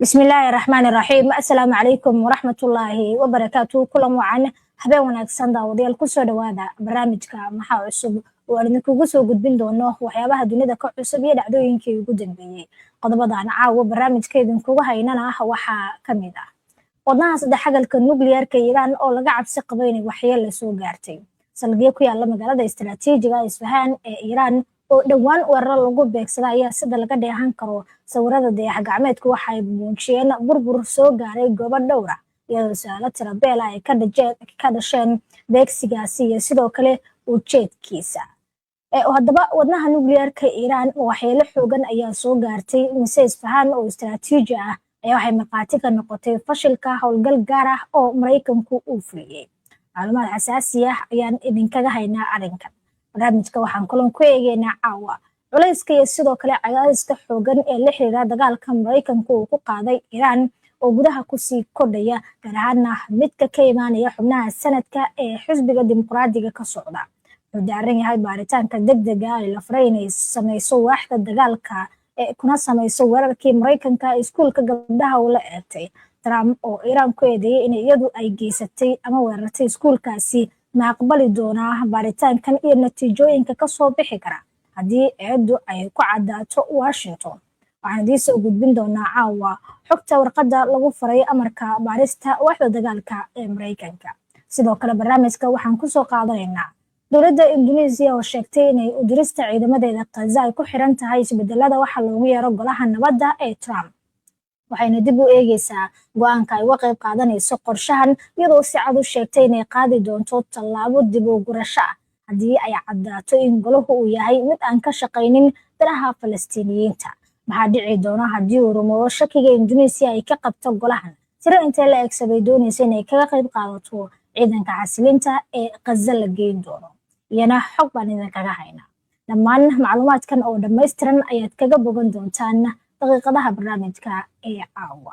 بسم الله الرحمن الرحيم السلام عليكم ورحمة الله وبركاته كل معنا habeen wanaagsan daawadayaal ku soo dhawaada barnaamijka maxaa cusub oo aan idinkugu soo gudbin doono waxyaabaha dunida ka cusub iyo dhacdooyinkii ugu dambeeyay qodobadaan caawa barnaamijka idinkugu haynana waxaa ka mid ah wadnaha saddex xagalka nuclear-ka Iran oo laga cabsi qabo inay waxyeello soo gaartay salgiyo ku yaala magaalada istiraatiijiga Isfahan ee Iran oo dhawaan weerar lagu beegsaday ayaa sida laga dheehan karo sawirada dayax gacmeedku waxay muujiyeen burbur soo gaaray goobo dhowr ah iyadoo su'aalo tiro beel ay ka dhasheen beegsigaasi iyo sidoo kale ujeedkiisa haddaba wadnaha nuclear-ka Iran waxyeello xoogan ayaa soo gaartay mise Isfahan oo istiraatiiji ah ayaa waxay markhaati ka noqotay fashilka howlgal gaar ah oo Mareykanku uu fuliyay macluumaad xasaasi ah ayaan idinkaga haynaa arrinkan barnaamijka waxaan kulan ku eegaynaa caawa culayska iyo sidoo kale cadaadiska xoogan ee la xiriira dagaalka Mareykanku uu ku qaaday Iran oo gudaha ku sii kordhaya gaar ahaana midka ka imaanaya xubnaha sanadka ee xisbiga dimuqraadiga ka socda wuxuu daaran yahay baaritaanka degdega ah ee la faray inay sameyso waaxda dagaalka kuna sameyso weerarkii Mareykanka iskuulka gabdhaha uu la eegtay Trump oo Iran ku eedeeyay in iyadu ay geysatay ama weerartay iskuulkaasi ma aqbali doonaa baaritaankan iyo natiijooyinka ka soo bixi kara haddii eedu ay ku cadaato Washington waxaan idiin soo gudbin doonaa caawa xogta warqadda lagu faray amarka baarista waaxda dagaalka ee Mareykanka sidoo kale barnaamijka waxaan ku soo qaadanaynaa dowladda Indonesia oo sheegtay inay u dirista ciidamadeeda Gaza ay ku xiran tahay isbedelada waxa loogu yeero golaha nabadda ee Trump waxayna dib u eegaysaa go'aanka ay uga qayb qaadanayso qorshahan iyadoo si cad u sheegtay inay qaadi doonto tallaabo dib u gurasho ah haddii ay caddaato in golahu uu yahay mid aan ka shaqaynin danaha Falastiiniyiinta maxaa dhici doona haddii uu rumoobo shakiga Indonesia ay ka qabto golahan tiro intee la eegsabay doonaysa inay kaga qayb qaadato ciidanka xasilinta ee Gaza la geyn doono iyana xog baan idinkaga haynaa dhammaan macluumaadkan oo dhammaystiran ayaad kaga bogan doontaan daqiiqadaha barnaamijka ee caawa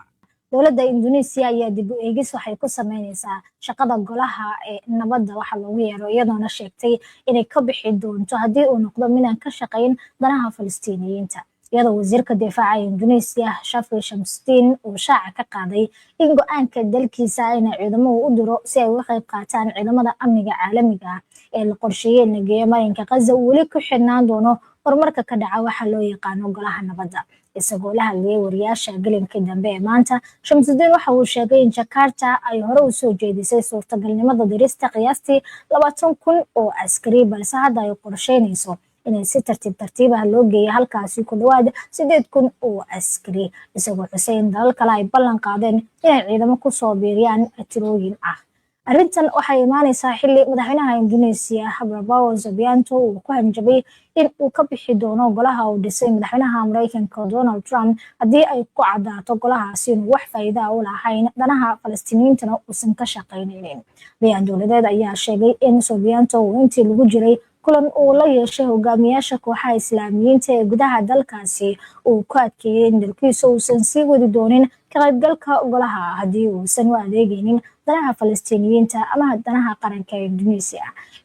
dowladda Indonesia ayaa dib u eegis waxay ku sameynaysaa shaqada golaha ee nabadda waxa loogu yeero iyadoona sheegtay inay ka bixi doonto haddii uu noqdo midaan ka shaqayn danaha Falastiiniyiinta iyadoo wasiirka difaaca Indonesia Shafii Shamsuddin uu shaaca ka qaaday in go'aanka dalkiisa inay ciidamadu u diro si ay uga qayb qaataan ciidamada amniga caalamiga ah ee la qorsheeyay in la geeyo marinka Gaza uu weli ku xirnaan doono horumarka ka dhaca waxa loo yaqaano golaha nabadda isagoo la hadlayay wariyaasha galinkii dambe ee maanta Shamsuddin waxa uu sheegay in Jakarta ay hore u soo jeedisay suurtagalnimada dirista qiyaastii 20,000 oo askari balse hadda ay qorsheynayso inay si tartiib ah loo geeyo halkaasi ku dhawaad 8,000 oo askari isagoo xusay in dalal kale ay ballan qaadeen inay ciidamo ku soo biiriyaan tirooyin ah arrintan waxay imaanaysaa xilli madaxweynaha Indonesia Prabowo Subianto uu ku hanjabay in uu ka bixi doono golaha uu dhisay madaxweynaha Mareykanka Donald Trump haddii ay ku cadaato golahaasi inuu wax faa'iido ah u lahayn danaha Falastiiniyiintana uusan ka shaqaynaynin bayaan dowladeed ayaa sheegay in Subianto uu intii lagu jiray kulan uu la yeeshay hogaamiyaasha kooxaha Islaamiyiinta ee gudaha dalkaasi uu ku adkeeyay in dalkiisu uusan sii wadi doonin ka qaybgalka golaha haddii uusan u adeegaynin danaha Falastiiniyiinta ama danaha qaranka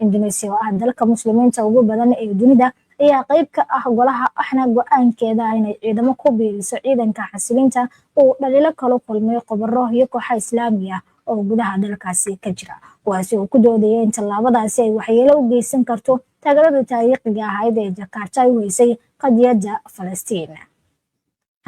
Indonesia oo ah dalka muslimiinta ugu badan ee dunida ayaa qayb ka ah golaha waxna go'aankeeda inay ciidamo ku biiriso ciidanka xasilinta uu dhaliilo kala kulmay khubaro iyo kooxaha Islaami ah oo gudaha dalkaasi ka jira kuwaasi oo ku doodayay in tallaabadaasi ay waxyeello u geysan karto taageerada taariikhiga ahayd ee Jakarta ay weysay qadiyadda Falastiin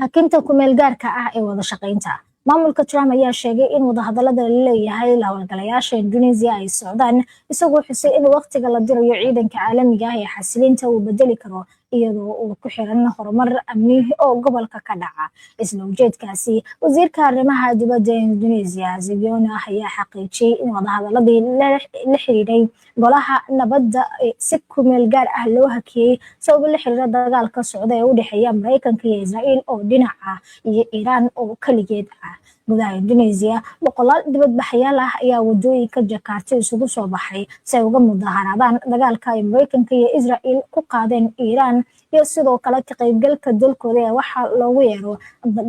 hakinta ku meel gaarka ah ee wada shaqaynta maamulka Trump ayaa sheegay in wadahadallada la leeyahay la hawlgalayaasha Indonesia ay socdaan isagoo xusay in waqtiga la dirayo ciidanka caalamiga ah ee xasilinta uu bedeli karo iyadoo uu ku xiran horumar amni oo gobolka ka dhaca isla ujeedkaasi wasiirka arrimaha dibadda Indonesia Subianto ayaa xaqiijiyay in wadahadalladii la xiriiray golaha nabadda si ku meel gaar ah loo hakiyay sabab la xiriira dagaalka socda ee u dhexeeya Mareykanka iyo Israa'iil oo dhinac ah iyo Iran oo kaligeed ah gudaha Indonesia boqolaal dibadbaxayaal ah ayaa wadooyinka Jakarta isugu soo baxay si ay uga mudaharaadaan dagaalka ay Mareykanka iyo Israa'iil ku qaadeen Iran iyo sidoo kale ka qaybgalka dalkooda ee waxa loogu yeero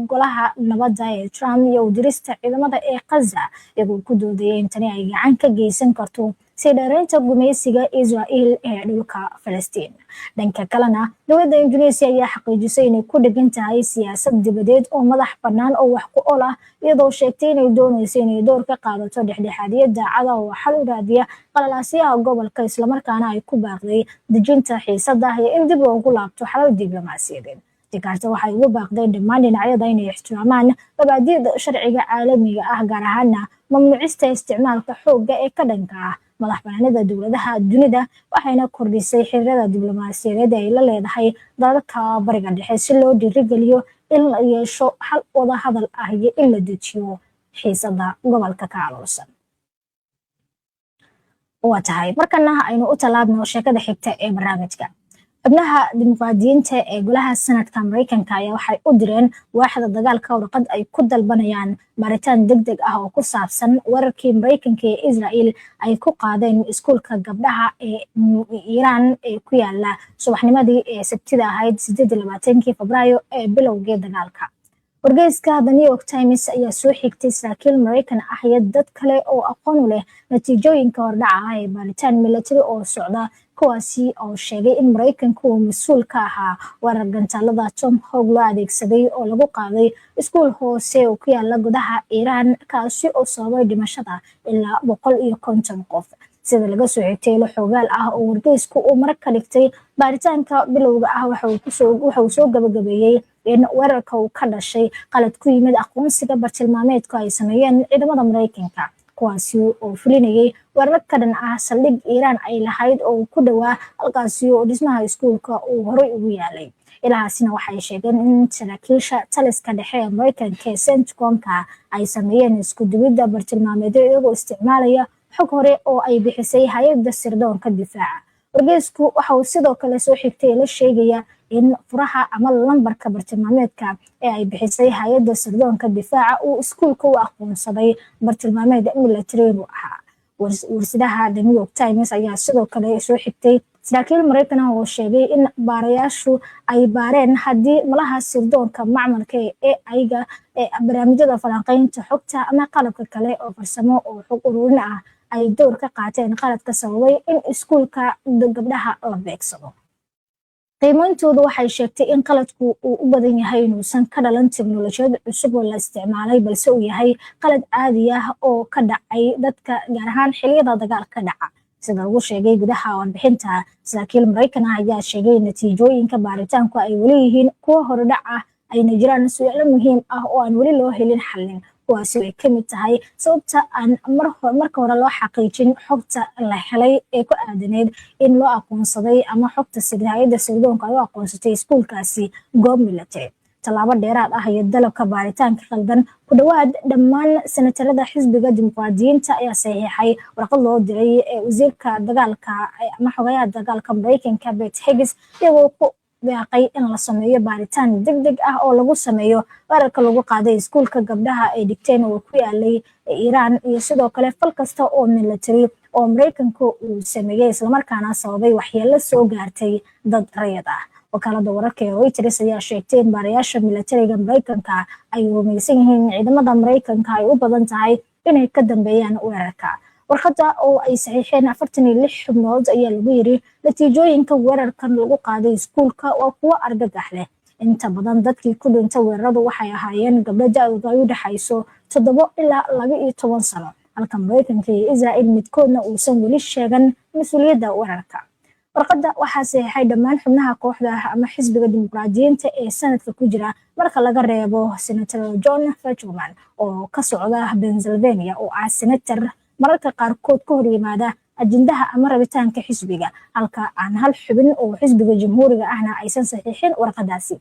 golaha nabadda ee Trump iyo dirista ciidamada ee Gaza iyagoo ku doodayay in tani ay gacan ka geysan karto sii dheeraynta gumeysiga Israel ee dhulka Falastiin. Dhanka kalena dowladda Indonesia ayaa xaqiijisay inay ku dhigan tahay siyaasad dibadeed oo madax bannaan oo wax ku ool ah iyadoo sheegtay inay doonayso inay door ka qaadato dhexdhexaadiyadda daacada oo xal u raadiya qalalaasyaha gobolka islamarkaana ay ku baaqday dejinta xiisadda iyo in dib loogu laabto xalal diblomaasiyadeed. Jakarta waxay ugu baaqday dhammaan dhinacyada inay ixtiraamaan mabaadi'da sharciga caalamiga ah gaar ahaana mamnuucista isticmaalka xoogga ee ka dhanka ah madax bannaanida dowladaha dunida waxayna kordhisay xiriirada diblomaasiyadeed ay la leedahay dalalka bariga dhexe si loo dhiirigeliyo in la yeesho hal wada hadal ah iyo in la dejiyo xiisadda gobolka ka aloolsan. waa tahay markana aynu u tallaabno sheekada xigta ee barnaamijka. xubnaha dimuqraadiyiinta ee golaha sanadka Mareykanka ayaa waxay u direen waaxda dagaalka warqad ay ku dalbanayaan baaritaan degdeg ah oo ku saabsan weerarkii Mareykanka ee Israel ay ku qaadeen iskuulka gabdhaha ee Iiraan ee ku yaala subaxnimadii ee Sabtida ahayd 28 Febraayo ee bilowgii dagaalka. wargeyska The New York Times ayaa soo xigtay saraakiil Mareykan ah iyo dad kale oo aqoon u leh natiijooyinka hordhaca ah ee baaritaan military oo socda kuwaasi oo sheegay in Mareykanku uu mas'uul ka ahaa weerar gantaalada Tomahawk loo adeegsaday oo lagu qaaday iskuul hoose oo ku yaala gudaha Iiraan kaasi oo sababay dhimashada ilaa 150 qof. sida laga soo xigtay ilo xogaal ah oo wargeysku uu mar ka dhigtay baaritaanka bilowga ah waxa uu soo gabagabeeyay in weerarka uu ka dhashay qalad ku yimid aqoonsiga bartilmaameedka ay sameeyeen ciidamada Mareykanka kuwaasi oo fulinayay weerar ka dhan ah saldhig Iiraan ay lahayd oo ku dhawaa halkaasi oo dhismaha iskuulka uu horay ugu yaalay. ilahaasina waxay sheegeen in saraakiisha taliska dhexe ee Mareykanka ee CENTCOM-ka ay sameeyeen isku duwidda bartilmaameedyo iyagoo isticmaalaya xog hore oo ay bixisay hay'adda sirdoonka difaaca. wargeysku waxa uu sidoo kale soo xigtay la sheegaya in furaha ama lambarka bartilmaameedka ee ay bixisay hay'adda sirdoonka difaaca uu iskuulka u aqoonsaday bartilmaameed military ahaa. warsidaha The New York Times ayaa sidoo kale soo xigtay saraakiil Mareykan ah oo sheegay in baarayaashu ay baareen haddii malaha sirdoonka macmalka ee ayga ee barnaamijyada falanqaynta xogta ama qalabka kale oo farsamo oo xog ururin ah ay door ka qaateen qaladka sababay in iskuulka gabdhaha la beegsado. qiimeyntoodu waxay sheegtay in qaladku uu u badan yahay inuusan ka dhalan tiknoolajiyad cusub oo la isticmaalay balse uu yahay qalad caadi ah oo ka dhacay dadka gaar ahaan xilliyada dagaalka dhaca. sida lagu sheegay gudaha warbixinta saraakiil Mareykan ah ayaa sheegay natiijooyinka baaritaanku ay weli yihiin kuwa hordhac ah ayna jiraan su'aalo muhiim ah oo aan weli loo helin xallin kuwaasi ay ka mid tahay sababta aan marka hore loo xaqiijin xogta la helay ee ku aadaneed in loo aqoonsaday ama xogta hay'adda sirdoonka ay u aqoonsatay iskuulkaasi goob military. tallaabo dheeraad ah iyo dalabka baaritaanka qaldan ku dhawaad dhammaan senatarada xisbiga dimuqraadiyiinta ayaa saxiixay warqad loo diray ee wasiirka dagaalka ama xogayaha dagaalka Mareykanka Pete Hegseth iyagoo ku baaqay in la sameeyo baaritaan degdeg ah oo lagu sameeyo weerarka lagu qaaday iskuulka gabdhaha ay dhigteen oo ku yaalay Iiraan iyo sidoo kale fal kasta oo military oo Mareykanku uu sameeyay islamarkaana sababay waxyeello soo gaartay dad rayid ah. wakaalada wararka ee Reuters ayaa sheegtay in baarayaasha militariga Mareykanka ay rumaysan yihiin ciidamada Mareykanka ay u badan tahay inay ka dambeeyaan weerarka. warqadda oo ay saxiixeen 46 xubnood ayaa lagu yiri natiijooyinka weerarkan lagu qaaday iskuulka waa kuwo argagax leh. inta badan dadkii ku dhintay weeraradu waxay ahaayeen gabdho da'doodu ay u dhaxayso 7 ilaa 12 sano halka Mareykanka iyo Israel midkoodna uusan weli sheegan mas'uuliyadda weerarka. warqadda waxaa saxiixay dhammaan xubnaha kooxda ama xisbiga dimuqraadiyiinta ee sanadka ku jira marka laga reebo senator John Fetterman oo ka socda Pennsylvania oo ah senator mararka qaarkood ka hor yimaada ajendaha ama rabitaanka xisbiga halka aan hal xubin oo xisbiga jamhuuriga ahna aysan saxiixin warqadaasi.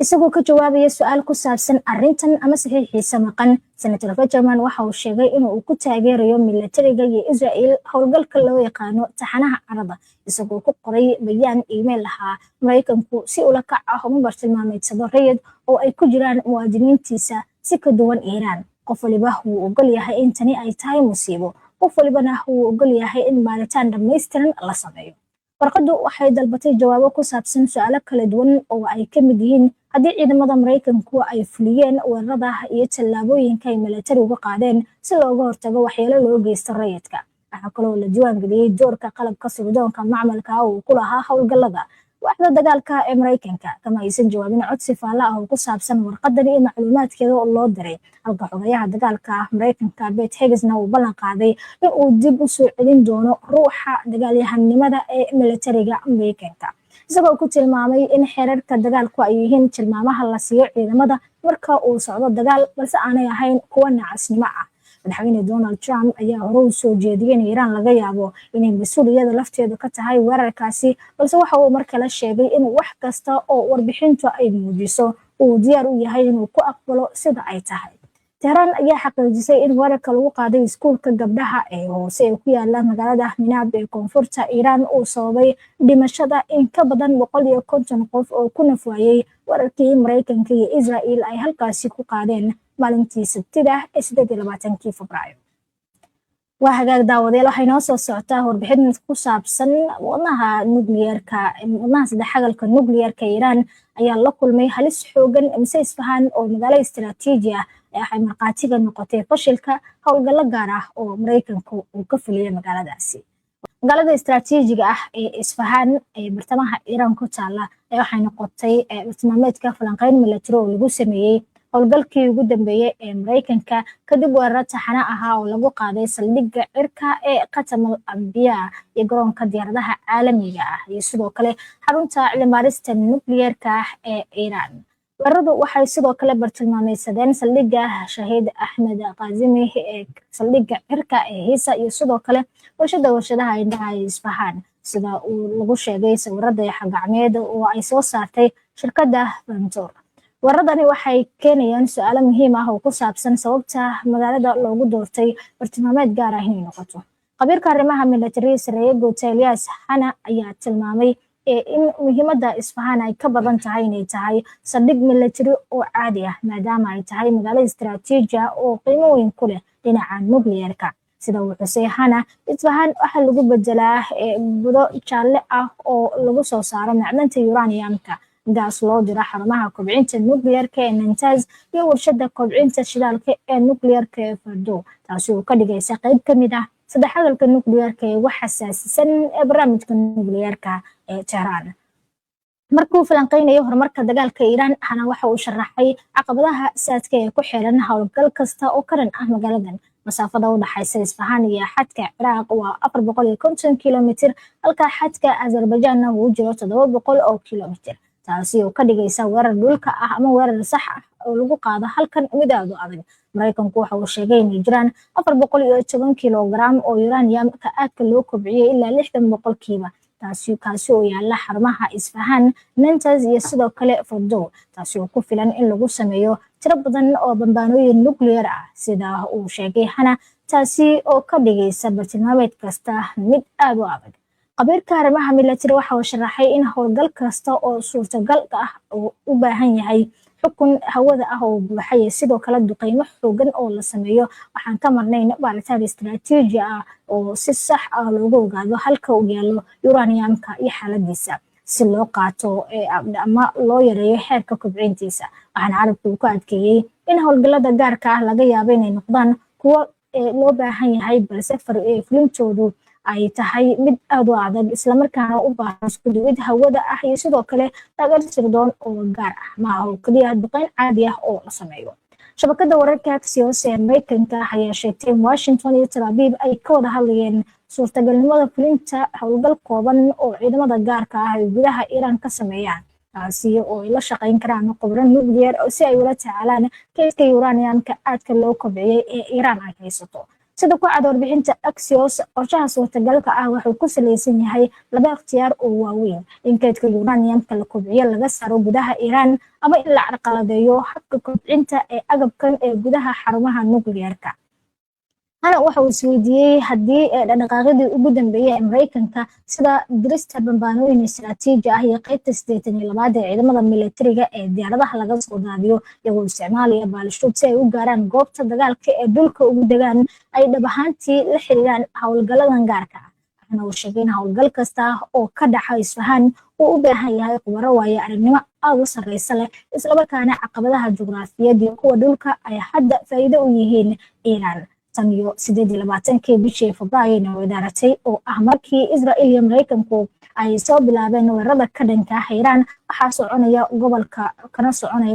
isagoo ka jawaabaya su'aal ku saabsan arrintan ama saxiixiisa maqan senator Fetterman waxa uu sheegay inuu ku taageerayo militariga iyo Israel howlgalka loo yaqaano taxanaha carada isagoo ku qoray bayaan email ahaa Mareykanku si ula kac ah uma bartilmaameedsado rayid oo ay ku jiraan muwaadiniintiisa si ka duwan Iiraan. qof waliba wuu ogol yahay in tani ay tahay musiibo qof walibana wuu ogol yahay in baaritaan dhammaystiran la sameeyo. warqadu waxay dalbatay jawaabo ku saabsan su'aalo kala duwan oo ay ka mid yihiin haddii ciidamada Mareykanku ay fuliyeen weerarada iyo tallaabooyinka ay militarigu qaadeen si looga hortago waxyeelo loo geysto rayidka. waxaa kaloo la diiwaan geliyey doorka qalabka sirdoonka macmalka uu ku lahaa howlgallada. waaxda dagaalka ee Mareykanka kama aysan jawaabin codsi faalla ah oo ku saabsan warqadan iyo macluumaadkeeda oo loo diray, halka xogayaha dagaalka Mareykanka Pete Hegseth uu ballan qaaday in uu dib u soo celin doono ruuxa dagaalyahanimada ee militariga Mareykanka, isagoo ku tilmaamay in xeerarka dagaalku ay yihiin tilmaamaha la siiyo ciidamada marka uu socdo dagaal, balse aanay ahayn kuwa nacasnimo ah. madaxweyne Donald Trump ayaa hore u soo jeediyay in Iran laga yaabo inay mas'uuliyadda lafteedu ka tahay weerarkaasi, balse waxa uu mar kale sheegay in wax kasta oo warbixintu ay muujiso uu diyaar u yahay inuu ku aqbalo sida ay tahay. Tehran ayaa xaqiijisay in weerarka lagu qaaday iskuulka gabdhaha ee hoose ee ku yaala magaalada Minab ee koonfurta Iran uu sababay dhimashada in ka badan 150 qof oo ku naf waayay weerarkii Mareykanka iyo Israel ay halkaasi ku qaadeen maalintii Sabtida ee 28 Febraayo. waa hagaag daawadeel waxay noo soo socotaa warbixin ku saabsan wadnaha saddexagalka nukliyeerka Iran ayaa la kulmay halis xoogan mise isfahan oo magaalo istiraatiiji ah ay marqaatiga noqotay fashilka howlgallo gaar ah oo Mareykanku uu ka fuliyay magaaladaasi. magaalada istiraatiijiga ah ee Isfahan ee bartamaha Iran ku taala waxay noqotay bartilmaameedka falanqeyn military oo lagu sameeyay howlgalkii ugu dambeeyay ee Mareykanka kadib weerar taxane ahaa oo lagu qaaday saldhigga cirka ee Qatam al-Anbiya iyo garoonka diyaaradaha caalamiga ah iyo sidoo kale xarunta cilmi-baarista nukliyeerka ee Iran. weeraradu waxay sidoo kale bartilmaameedsadeen saldhigga Shahiid Ahmed Qazimi ee saldhigga cirka ee Hisa iyo sidoo kale warshadaha indhaha ee Isfahan, sida uu lagu sheegay sawirada xagacmeed oo ay soo saartay shirkadda Vantor. weeraradani waxay keenayaan su'aalo muhiim ah oo ku saabsan sababta magaalada loogu doortay bartilmaameed gaar ah inay noqoto. qabiirka arrimaha military sareeye Guta Ilyas Hana ayaa tilmaamay in muhiimadda Isfahan ay ka badan tahay inay tahay saldhig military oo caadi ah maadaama ay tahay magaalo istiraatiiji ah oo qiimo weyn ku leh dhinaca nukliyeerka. sida uu xusay Hana, Isfahan waxaa lagu bedelaa budo jaalle ah oo lagu soo saaro macdanta uraniumka gaas loo diro xarumaha kobcinta nukliyeerka ee Natanz iyo warshada kobcinta shidaalka ee nukliyeerka ee Fordo, taasi oo ka dhigaysa qayb ka mid ah saddexagalka nukliyeerka ee wax xasaasisan ee barnaamijka nukliyeerka ee Tehran. markuu falanqeynayo horumarka dagaalka Iran, Hana waxa uu sharaxay caqabadaha saadka ee ku xeeran howlgal kasta oo ka dhan ah magaaladan. masaafada u dhaxaysa Isfahan iyo xadka Ciraaq waa 450 kilomitir, halka xadka Azerbaijan uu jiro 700 oo kilomitir, taasi oo ka dhigaysa weerar dhulka ah ama weerar sax ah oo lagu qaado halkan mid aad u adag. Mareykanku waxa uu sheegay in jiraan 410 kilogram oo uranium ka aadka loo kobciyay ilaa 60%, kaasi oo yaala xarumaha Isfahan, Natanz iyo sidoo kale Fordo, taasi oo ku filan in lagu sameeyo tiro badan oo bambaanooyin nukliyeer ah, sida uu sheegay Hana, taasi oo ka dhigaysa bartilmaameed kasta mid aad u adag. qabiirka arrimaha military waxa uu sharaxay in howlgal kasta oo suurtagal ah uu u baahan yahay xukun hawada ah oo buuxaya sidoo kale duqeymo xoogan oo la sameeyo. waxaan ka marnayn baaritaan istiraatiiji ah oo si sax ah loogu ogaado halka uu yaalo uraniumka iyo xaaladiisa si loo qaato ama loo yareeyo heerka kobcintiisa. waxaan carabku ku adkeeyay in howlgallada gaarka ah laga yaabo inay noqdaan kuwo loo baahan yahay, balse fulintoodu ay tahay mid aad u adag isla markaana u baahan isku duwid hawada ah iyo sidoo kale taageero sirdoon oo gaar ah, ma aha oo kaliya duqeyn caadi ah oo la sameeyo. shabakadda wararka Axios ee Mareykanka ayaa sheegtay in Washington iyo Tel Aviv ay ka wada hadlayeen suurtagalnimada fulinta howlgal kooban oo ciidamada gaarka ah ay gudaha Iran ka sameeyaan, taasi oo ay la shaqeyn karaan khubaro nukliyeer si ay ula tacaalaan kaydka uraniumka aadka loo kobciyay ee Iran ay haysato. sida ku cad warbixinta Axios, qorshaha suurtagalka ah wuxuu ku saleysan yahay laba ikhtiyaar oo waaweyn: in kaydka uraniumka la kobciyo laga saaro gudaha Iran ama in la carqaladeeyo habka kobcinta ee agabkan ee gudaha xarumaha nukliyeerka. Hana waxa uu isweydiiyey haddii dhaqdhaqaaqyadii ugu dambeeyay ee Mareykanka sida dirista bambaanooyin istiraatiiji ah iyo qaybta 82 ee ciidamada militariga ee diyaaradaha laga soo daadiyo iyagoo isticmaalaya baalashoob si ay u gaaraan goobta dagaalka ee dhulka ugu degaan ay dhab ahaantii la xiriiraan howlgalladan gaarka ah. waxaana uu sheegay in howlgal kasta oo ka dhaca Isfahan uu u baahan yahay khubaro waayo aragnimo aad u sarreysa leh islamarkaana caqabadaha juqraafiyeed iyo kuwa dhulka ay hadda faa'iido u yihiin Iiraan. tan iyo 28 bishii Febraayo wadaaratay oo ah markii Israel iyo Mareykanku ay soo bilaabeen weerarada ka dhanka ah Iiraan waxaa soconaya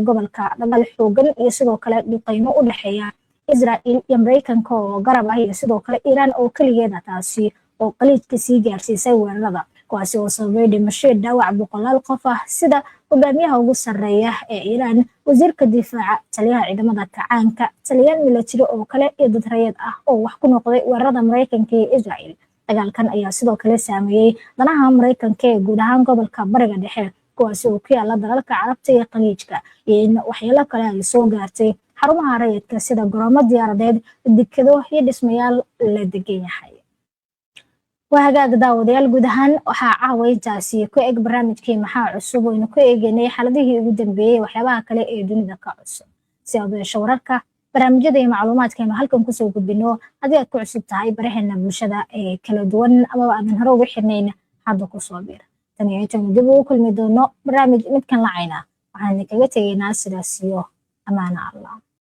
gobolka dagaal xoogan iyo sidoo kale dhiqaymo u dhaxeeya Israel iyo Mareykanka oo garab ah iyo sidoo kale Iiraan oo kaligeeda taasi oo qaliidka sii gaarsiisay weerarada kuwaasi oo sababay dhimasho dhaawac boqolaal qof ah sida hogaamiyaha ugu sarreeya ee Iiraan wasiirka difaaca taliyaha ciidamada kacaanka taliyaan military oo kale iyo dad rayid ah oo wax ku noqday weerarada Mareykanka iyo Israel. dagaalkan ayaa sidoo kale saameeyay danaha Mareykanka ee guud ahaan gobolka bariga dhexe kuwaasi oo ku yaala dalalka Carabta iyo Khaliijka iyo in waxyeelo kale ay soo gaartay xarumaha rayidka sida garoomo diyaaradeed dekedo iyo dhismayaal la degan yahay. waa hagaag daawadayaal guud ahaan waxaa caawayntaasi ku eg barnaamijkii maxaa cusub oo aynu ku eegaynay xaaladihii ugu dambeeyay waxyaabaha kale ee dunida ka cusub si aad u hesho wararka barnaamijyada iyo macluumaadka aynu halkan kusoo gudbino haddii aad ku cusub tahay baraheena bulshada ee kala duwan amaba aadan hore ugu xirnayn hadda kusoo biir tan iyo intaanu dib ugu kulmi doono barnaamij midkan lacayna waxaan idinkaga tegaynaa sidaas iyo amaana Allah.